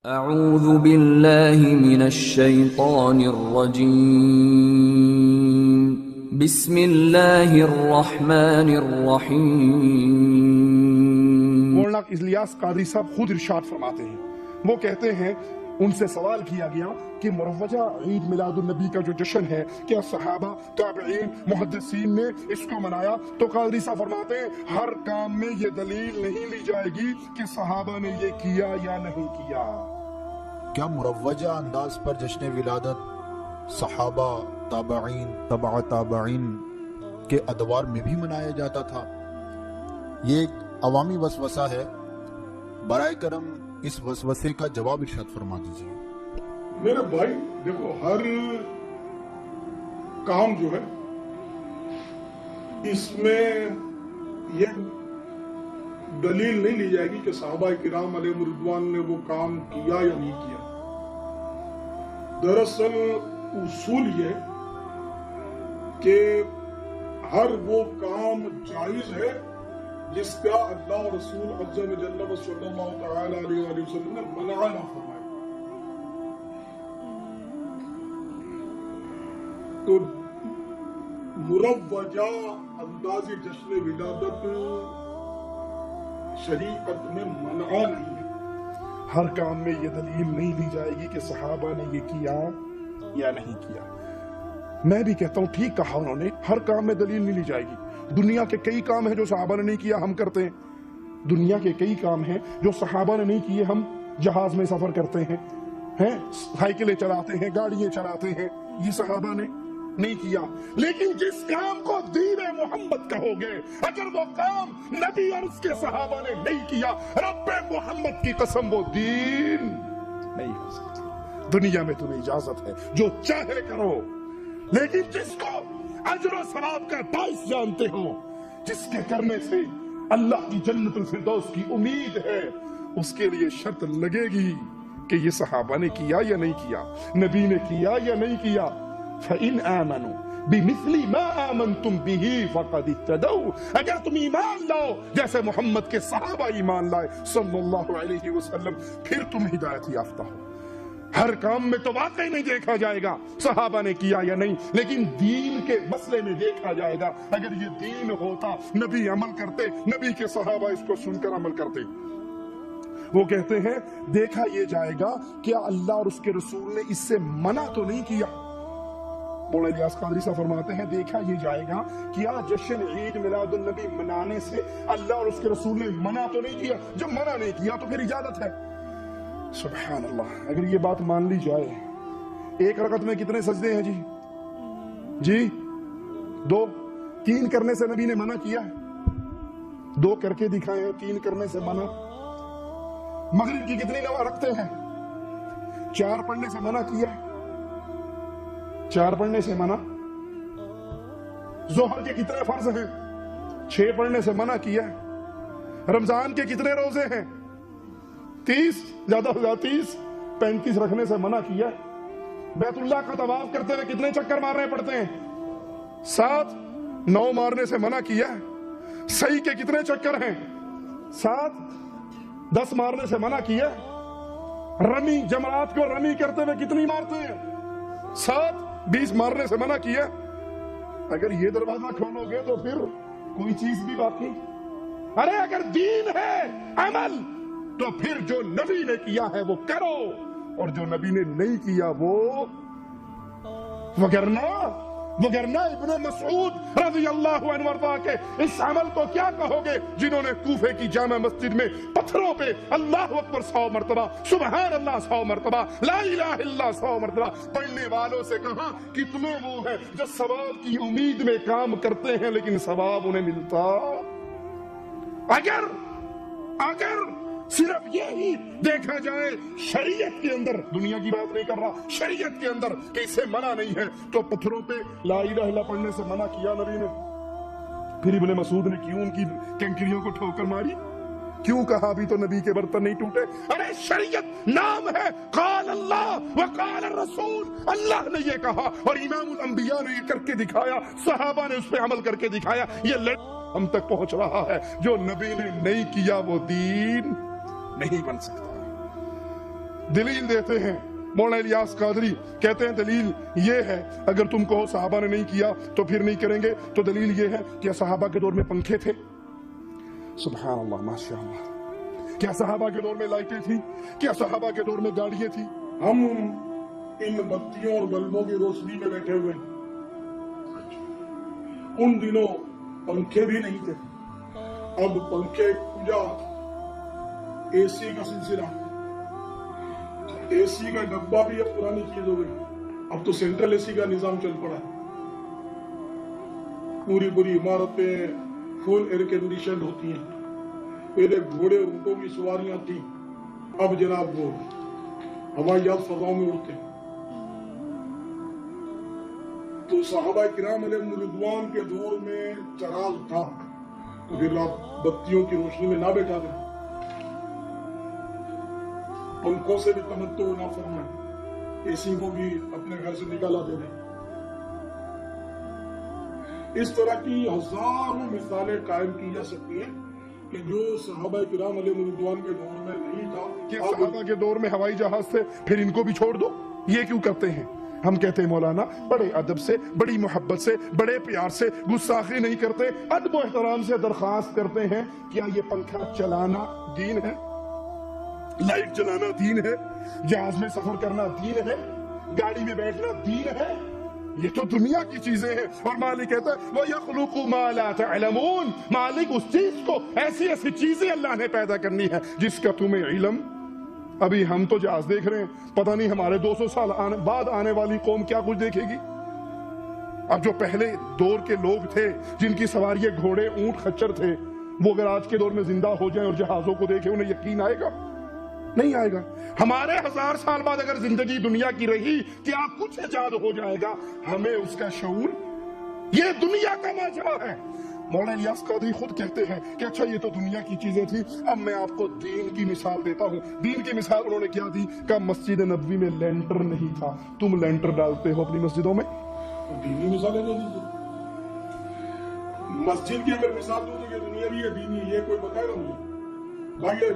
اعوذ باللہ من الشیطان الرجیم بسم اللہ الرحمن الرحیم۔ مولانا الیاس قادری صاحب خود ارشاد فرماتے ہیں، وہ کہتے ہیں ان سے سوال کیا گیا کہ مروجہ عید میلاد النبی کا جو جشن ہے کیا صحابہ، تابعین، محدثین نے اس کو منایا؟ تو قادری صاحب فرماتے ہیں ہر کام میں یہ دلیل نہیں لی جائے گی کہ صحابہ نے یہ کیا یا نہیں کیا۔ کیا مروجہ انداز پر جشن ولادت صحابہ، تابعین، تبع تابعین کے ادوار میں بھی منایا جاتا تھا؟ یہ ایک عوامی وسوسہ ہے، برائے کرم اس وسوسے کا جواب ارشاد فرما دیجیے۔ میرے بھائی دیکھو، ہر کام جو ہے اس میں یہ دلیل نہیں لی جائے گی کہ صحابہ کرام علیہم رضوان نے وہ کام کیا یا نہیں کیا۔ دراصل اصول یہ کہ ہر وہ کام جائز ہے جس کا اللہ و رسول عز و جل و صلی اللہ تعالی علیہ وآلہ وسلم نے منع نہ فرمایا۔ تو مروجہ انداز جشن ولادت شریعت میں منع نہیں ہے۔ ہر کام میں یہ دلیل نہیں لی جائے گی کہ صحابہ نے یہ کیا یا نہیں کیا۔ میں بھی کہتا ہوں ٹھیک کہا انہوں نے، ہر کام میں دلیل نہیں لی جائے گی۔ دنیا کے کئی کام ہیں جو صحابہ نے نہیں کیا، ہم کرتے ہیں۔ دنیا کے کئی کام ہیں جو صحابہ نے نہیں کیے، ہم جہاز میں سفر کرتے ہیں، سائیکلیں چلاتے ہیں، گاڑیاں چلاتے ہیں، یہ صحابہ نے نہیں کیا۔ لیکن جس کام کو دین محمد کہو گے، اگر وہ کام نبی اور اس کے صحابہ نے نہیں کیا، رب محمد کی قسم وہ دین نہیں ہو سکتی۔ دنیا میں تمہیں اجازت ہے جو چاہے کرو، لیکن جس کو اجر و ثواب کا باعث جانتے ہو، جس کے کرنے سے اللہ کی جنت الفردوس کی امید ہے، اس کے لیے شرط لگے گی کہ یہ صحابہ نے کیا یا نہیں کیا، نبی نے کیا یا نہیں کیا۔ فَإِنْ آمَنُوا بِمِثْلِ مَا آمَنْتُمْ بِهِ فَقَدِ اهْتَدَوْا، اگر تم ایمان لاؤ جیسے محمد کے صحابہ ایمان لائے صلی اللہ علیہ وسلم، پھر تم ہدایت یافتہ ہو۔ ہر کام میں تو واقعی نہیں دیکھا جائے گا صحابہ نے کیا یا نہیں، لیکن دین کے مسئلے میں دیکھا جائے گا۔ اگر یہ دین ہوتا، نبی عمل کرتے، نبی کے صحابہ اس کو سن کر عمل کرتے۔ وہ کہتے ہیں دیکھا یہ جائے گا کیا اللہ اور اس کے رسول نے اس سے منع تو نہیں کیا۔ مولانا الیاس قادری صاحب فرماتے ہیں دیکھا یہ جائے گا کیا جشن عید میلاد النبی منانے سے اللہ اور اس کے رسول نے منع تو نہیں کیا؟ جب منع نہیں کیا تو پھر اجازت ہے۔ سبحان اللہ، اگر یہ بات مان لی جائے، ایک رکعت میں کتنے سجدے ہیں جی؟ 2، 3 کرنے سے نبی نے منع کیا ہے، 2 کر کے دکھائے ہیں، 3 کرنے سے منع۔ مغرب کی کتنی نماز رکھتے ہیں؟ 4 پڑھنے سے منع کیا ہے، 4 پڑھنے سے منع۔ ظہر کے کتنے فرض ہیں؟ 6 پڑھنے سے منع کیا ہے۔ رمضان کے کتنے روزے ہیں؟ 30، زیادہ ہو زیادہ 30، 35 رکھنے سے منع کیا ہے۔ بیت اللہ کا طواف کرتے ہوئے کتنے چکر مارنے پڑتے ہیں؟ 7، 9 مارنے سے منع کیا ہے۔ صحیح کے کتنے چکر ہیں؟ 7، 10 مارنے سے منع کیا ہے۔ رمی، جمرات کو رمی کرتے ہوئے کتنی مارتے ہیں؟ 7، 20 مارنے سے منع کیا۔ اگر یہ دروازہ کھولو گے تو پھر کوئی چیز بھی باقی؟ ارے اگر دین ہے عمل تو پھر جو نبی نے کیا ہے وہ کرو، اور جو نبی نے نہیں کیا وہ وگرنہ ابن مسعود رضی اللہ عنہ وارضا کے اس عمل کو کیا کہو گے جنہوں نے کوفے کی جامع مسجد میں پتھروں پہ اللہ اکبر 100 مرتبہ، سبحان اللہ 100 مرتبہ، لا الہ الا 100 مرتبہ پڑھنے والوں سے کہا کتنے وہ ہیں جو ثواب کی امید میں کام کرتے ہیں لیکن ثواب انہیں ملتا؟ اگر صرف یہی دیکھا جائے شریعت کے اندر، دنیا کی بات نہیں کر رہا، شریعت کے اندر کہ اسے منع نہیں ہے، تو پتھروں پہ لا الہ الا پڑھنے سے منع کیا نبی نے؟ پھر ابن مسعود نے کیوں ان کی کنکریوں کو ٹھوکر ماری؟ کیوں کہا ابھی تو نبی کے برتن نہیں ٹوٹے؟ ارے شریعت نام ہے، قال اللہ وقال الرسول، اللہ نے یہ کہا اور امام الانبیاء نے یہ کر کے دکھایا، صحابہ نے اس پہ عمل کر کے دکھایا، یہ ہم تک پہنچ رہا ہے۔ جو نبی نے نہیں کیا وہ دین نہیں بن سکتا۔ دلیل دیتے ہیں مولانا الیاس قادری، کہتے ہیں دلیل یہ ہے، اگر تم کہو صحابہ نے نہیں کیا تو پھر نہیں کریں گے، تو دلیل یہ ہے کہ صحابہ کے دور میں پنکھے تھے؟ سبحان اللہ، ماشاء اللہ۔ کیا صحابہ کے دور میں لائٹیں تھیں؟ کیا صحابہ کے دور میں گاڑیاں تھیں؟ ہم ان بتیوں اور بلبوں کی روشنی میں بیٹھے ہوئے، ان دنوں پنکھے بھی نہیں تھے، اب پنکھے کجا، اے سی کا سلسلہ، اے سی کا ڈبہ بھی اب پرانی چیز ہو گئی، اب تو سینٹرل اے سی کا نظام چل پڑا ہے، پوری عمارتیں فل ایئر کنڈیشن ہوتی ہیں، پہلے گھوڑے اور اونٹوں کی سواریاں تھیں، اب جناب وہ ہوائی جہاز فضاؤں میں اڑتے ہیں۔ تو صحابہ کرام علیہ رضوان کے دور میں چراغ تھا، تو پھر آپ بتیوں کی روشنی میں نہ بیٹھا دیں، پنکھوں سے بھی تمتع نہ فرمائیں، اے سی کو بھی اپنے گھر سے نکالا دے دیں۔ اس طرح کی ہزاروں مثالیں قائم کی جا سکتی ہیں کہ جو صحابہ کرام علیہ رضوان کے دور میں نہیں تھا، کہ صحابہ کے دور میں ہوائی جہاز تھے، پھر ان کو بھی چھوڑ دو، یہ کیوں کرتے ہیں؟ ہم کہتے ہیں مولانا بڑے ادب سے، بڑی محبت سے، بڑے پیار سے، گستاخی نہیں کرتے، ادب و احترام سے درخواست کرتے ہیں، کیا یہ پنکھا چلانا دین ہے؟ لائٹ جلانا دین ہے؟ جہاز میں سفر کرنا دین ہے؟ گاڑی میں بیٹھنا دین ہے؟ یہ تو دنیا کی چیزیں ہیں، اور مالک کہتا ہے وَيَخْلُقُ مَا لَا تَعْلَمُونَ، مالک اس چیز کو، ایسی ایسی چیزیں اللہ نے پیدا کرنی ہے جس کا تمہیں علم۔ ابھی ہم تو جہاز دیکھ رہے ہیں، پتہ نہیں ہمارے 200 سال بعد آنے والی قوم کیا کچھ دیکھے گی۔ اب جو پہلے دور کے لوگ تھے جن کی سواری گھوڑے، اونٹ، خچر تھے، وہ اگر آج کے دور میں زندہ ہو جائیں اور جہازوں کو دیکھیں، انہیں یقین آئے گا؟ نہیں آئے گا۔ ہمارے 1000 سال بعد اگر زندگی دنیا کی رہی کہ آپ کچھ ایجاد ہو جائے گا، ہمیں اس کا شعور، یہ دنیا کا ماجرا ہے۔ مولانا الیاس قادری خود کہتے ہیں کہ اچھا یہ تو دنیا کی چیزیں تھی، اب میں آپ کو دین کی مثال دیتا ہوں۔ دین کی مثال انہوں نے کیا دی؟ کہ مسجد نبوی میں لینٹر نہیں تھا، تم لینٹر ڈالتے ہو اپنی مسجدوں میں؟ دینی مثالیں دے دیجیے۔ مسجد کی اگر مثال دوں تو یہ دنیا بھی ہے، دینی، یہ کوئی بتائے گا مجھے؟ بھائی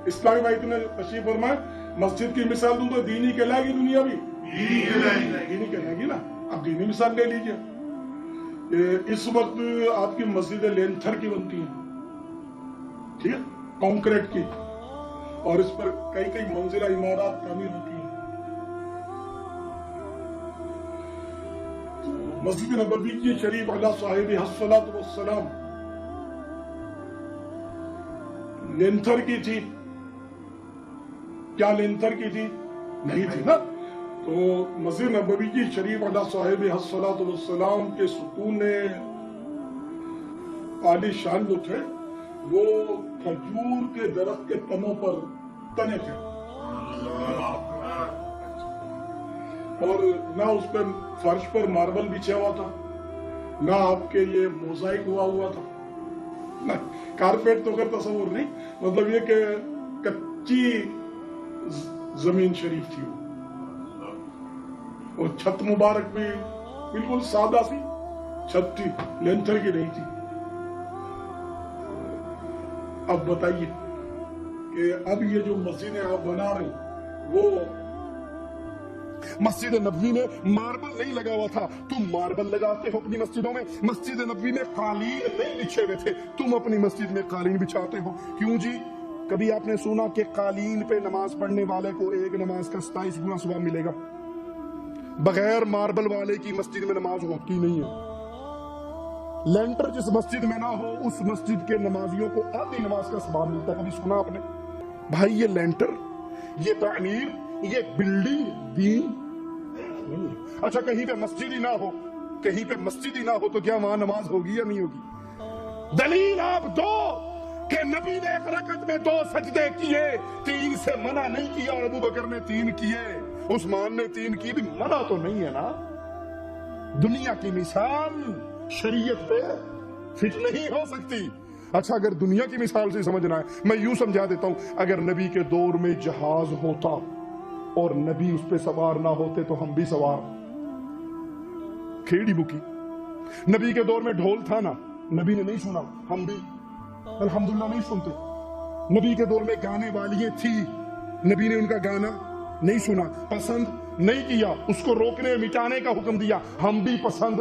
اسلامی بھائی نے تشریف فرمائے، مسجد کی مثال دوں تو دینی کہلائے گی، دنیا بھی دینی کہلائے گی نا۔ اب دینی مثال لے لیجیے۔ اس وقت آپ کی مسجد لینتھر کی بنتی ہیں، ٹھیک ہے، کانکریٹ کی، اور اس پر کئی منزلہ عمارات تعمیر ہوتی ہیں۔ مسجد نبوی کی شریف علی صاحب الصلاۃ والسلام لینتھر کی تھی، کیا لینتھر کی تھی؟ نہیں تھی نا۔ تو مسجد نبوی کی شریف علی صاحب الصلاۃ والسلام کے ستون عالی شان جو تھے، وہ کھجور کے درخت کے تنوں پر تنے تھے، اور نہ اس پر فرش پر ماربل بچھا ہوا تھا، نہ آپ کے یہ موزائک ہوا تھا، نہ کارپیٹ، تو اگر تصور نہیں، مطلب یہ کہ کچی زمین شریف تھی وہ، اور چھت مبارک بھی بالکل سادہ سی چھت تھی، لینتھر کی نہیں تھی۔ اب بتائیے کہ اب یہ جو مسجدیں آپ بنا رہے ہیں، وہ مسجد نبوی میں ماربل نہیں لگا ہوا تھا، تم ماربل لگاتے ہو اپنی مسجدوں میں۔ مسجد نبوی میں قالین نہیں بچھے ہوئے تھے، تم اپنی مسجد میں قالین بچھاتے ہو، کیوں جی؟ کبھی آپ نے سنا کہ قالین پہ نماز پڑھنے والے کو ایک نماز کا 27 گنا ثواب ملے گا؟ بغیر ماربل والے کی مسجد میں نماز ہوتی نہیں ہے۔ لینٹر جس مسجد میں نہ ہو، اس مسجد کے نمازیوں کو آدھی نماز کا ثواب ملتا ہے، کبھی سنا آپ نے؟ بھائی یہ لینٹر، یہ تعمیر، یہ بلڈنگ دین نہیں ہے۔ اچھا کہیں پہ مسجد ہی نہ ہو، کہیں پہ مسجد ہی نہ ہو تو کیا وہاں نماز ہوگی یا نہیں ہوگی؟ دلیل آپ دو کہ نبی نے ایک رکعت میں 2 سجدے کیے، 3 سے منع نہیں کیا، اور ابو بکر نے 3 کیے، عثمان نے 3 کی، بھی منع تو نہیں ہے نا۔ دنیا کی مثال شریعت پہ فٹ نہیں ہو سکتی۔ اچھا اگر دنیا کی مثال سے سمجھنا ہے، میں یوں سمجھا دیتا ہوں، اگر نبی کے دور میں جہاز ہوتا اور نبی اس پہ سوار نہ ہوتے تو ہم بھی سوار، کھیڑی بکی۔ نبی کے دور میں ڈھول تھا نا، نبی نے نہیں سنا، ہم بھی الحمدللہ نہیں سنتے۔ نبی کے دور میں گانے والیاں تھی، نبی نے ان کا گانا نہیں سنا، پسند نہیں کیا، اس کو روکنے مٹانے کا حکم دیا. ہم بھی پسند.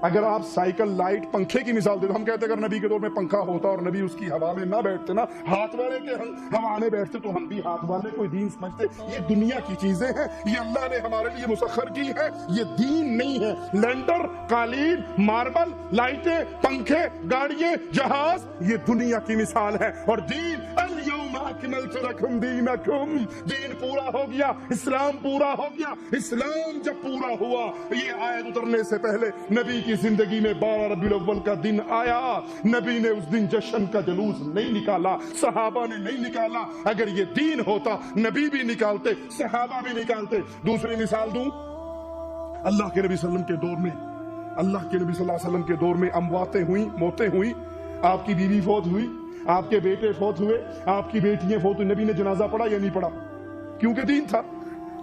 اگر آپ سائیکل، لائٹ، پنکھے کی مثال دے تو ہم کہتے ہیں اگر نبی کے دور میں پنکھا ہوتا اور نبی اس کی ہوا میں نہ بیٹھتے نا، ہاتھ والے کے ہوا میں بیٹھتے تو ہم بھی ہاتھ والے کو دین سمجھتے. یہ دنیا کی چیزیں ہیں، یہ اللہ نے ہمارے لیے مسخر کی ہے، یہ دین نہیں ہے. لینڈر، قالین، ماربل، لائٹیں، پنکھے، گاڑیاں، جہاز، یہ دنیا کی مثال ہے. اور دین الیوم اکملت لکم دینکم، دین پورا ہو گیا، اسلام پورا ہو گیا. اسلام جب پورا ہوا، یہ آیت اترنے سے پہلے نبی کی زندگی میں 12 ربیع الاول کا دن آیا. نبی نے اس دن جشن کا جلوس نہیں نکالا، صحابہ نے نہیں نکالا. اگر یہ دین ہوتا نبی بھی نکالتے، صحابہ بھی نکالتے. دوسری مثال دوں، اللہ کے نبی صلی اللہ علیہ وسلم کے دور میں، اللہ کے نبی صلی اللہ علیہ وسلم کے دور میں امواتیں ہوئیں، موتیں ہوئیں. آپ کی بیوی فوت ہوئی، آپ کے بیٹے فوت ہوئے، آپ کی بیٹیاں فوت ہوئی. نبی نے جنازہ پڑھا یا نہیں پڑھا؟ کیونکہ دین تھا،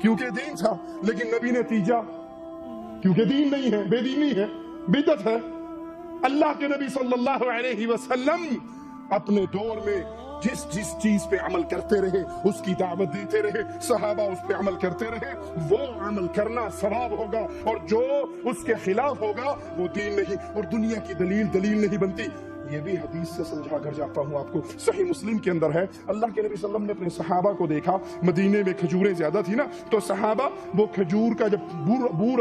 کیونکہ دین تھا. لیکن نبی نے تیجا، کیونکہ دین نہیں ہے، بے دینی ہے، بدعت ہے. اللہ کے نبی صلی اللہ علیہ وسلم اپنے دور میں جس چیز پہ عمل کرتے رہے اس کی دعوت دیتے رہے، صحابہ اس پہ عمل کرتے رہے. وہ عمل کرنا ثواب ہوگا، اور جو اس کے خلاف ہوگا وہ دین نہیں. اور دنیا کی دلیل نہیں بنتی. یہ بھی حدیث سے سمجھا کر جاتا ہوں آپ کو. صحیح مسلم کے اندر ہے، اللہ کے نبی صلی اللہ علیہ وسلم نے اپنے صحابہ کو دیکھا. مدینے میں کھجوریں زیادہ تھی نا، تو صحابہ وہ کھجور کا جب بور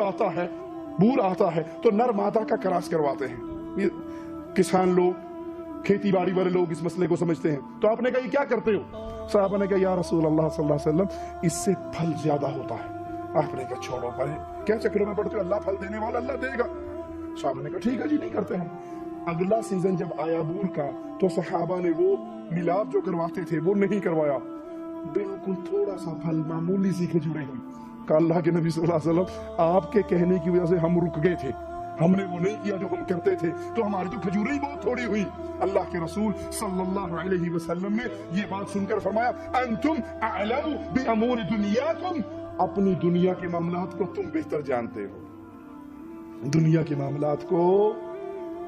آتا ہے تو نر مادہ کا کراس کرواتے ہیں. یہ کسان لوگ، کھیتی باڑی والے لوگ اس مسئلے کو سمجھتے ہیں. تو آپ نے کہا یہ کیا کرتے ہو؟ صحابہ نے کہا یا رسول اللہ صلی اللہ علیہ وسلم اس سے پھل زیادہ ہوتا ہے. آپ نے کہا چھوڑو بھائی، کیا چکروں میں پڑتے ہو، اللہ پھل دینے والا، اللہ دے گا. صحابہ نے کہا ٹھیک ہے جی، نہیں کرتے ہم. اگلا سیزن جب آیا بور کا تو صحابہ نے وہ ملاد جو کرواتے تھے وہ نہیں کروایا. بالکل تھوڑا سا پھل، معمولی سی کھجوریں ہوئی. کہ اللہ کے نبی صلی اللہ علیہ وسلم آپ کے کہنے کی وجہ سے ہم رک گئے تھے، ہم نے وہ نہیں کیا جو ہم کرتے تھے، تو ہماری تو کھجوریں ہی بہت تھوڑی ہوئی. اللہ کے رسول صلی اللہ علیہ وسلم نے یہ بات سن کر فرمایا انتم اعلم بامور دنیاکم، اپنی دنیا کے معاملات کو تم بہتر جانتے ہو، دنیا کے معاملات کو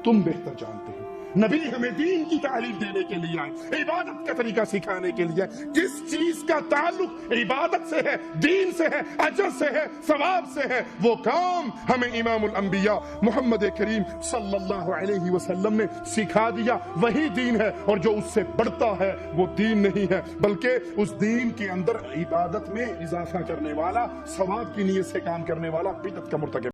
تم بہتر جانتے ہو. نبی ہمیں دین کی تعلیم دینے کے لیے آئے، عبادت کا طریقہ سکھانے کے لیے. جس چیز کا تعلق عبادت سے ہے، دین سے ہے، اجر سے ہے، ثواب سے ہے، وہ کام ہمیں امام الانبیاء محمد کریم صلی اللہ علیہ وسلم نے سکھا دیا. وہی دین ہے، اور جو اس سے بڑھتا ہے وہ دین نہیں ہے، بلکہ اس دین کے اندر عبادت میں اضافہ کرنے والا، ثواب کی نیت سے کام کرنے والا بدعت کا مرتکب